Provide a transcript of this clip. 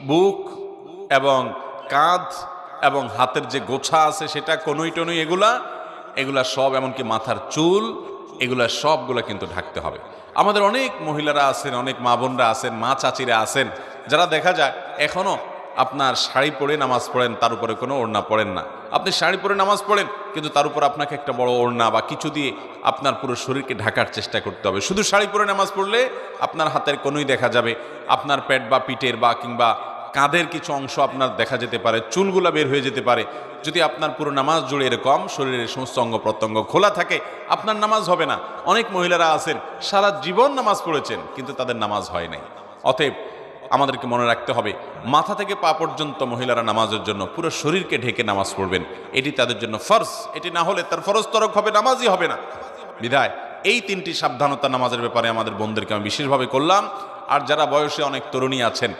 বুক এবং কাঁধ এবং হাতের যে গোছা আছে সেটা, কনুই টনুই, এগুলা সব, এমনকি মাথার চুল, এগুলা সবগুলা কিন্তু ঢাকতে হবে। আমাদের অনেক মহিলারা আছেন, অনেক মা বোনরা আছেন, মা চাচিরা আছেন, যারা দেখা যায় এখনো আপনার শাড়ি পরে নামাজ পড়েন, তার উপরে কোনো ওড়না পড়েন না। আপনি শাড়ি পরে নামাজ পড়েন, কিন্তু তার উপর আপনাকে একটা বড় ওড়না বা কিছু দিয়ে আপনার পুরো শরীরকে ঢাকার চেষ্টা করতে হবে। শুধু শাড়ি পরে নামাজ পড়লে আপনার হাতের কোনোই দেখা যাবে, আপনার পেট বা পিঠের বা কিংবা কাঁধের কিছু অংশ আপনার দেখা যেতে পারে, চুলগুলা বের হয়ে যেতে পারে। যদি আপনার পুরো নামাজ জুড়ে এরকম শরীরের সমস্ত অঙ্গ প্রত্যঙ্গ খোলা থাকে, আপনার নামাজ হবে না। অনেক মহিলারা আছেন সারা জীবন নামাজ পড়েছেন, কিন্তু তাদের নামাজ হয় নাই। অতএব আমাদেরকে মনে রাখতে হবে, মাথা থেকে পা পর্যন্ত মহিলারা নামাজের জন্য পুরো শরীরকে ঢেকে নামাজ পড়বেন, এটি তাদের জন্য ফরজ। এটি না হলে তার ফরজ তরক হবে, নামাজই হবে না। বিধায় এই তিনটি সাবধানতা নামাজের ব্যাপারে আমাদের বোনদেরকে আমি বিশেষভাবে করলাম। আর যারা বয়সে অনেক তরুণী আছেন,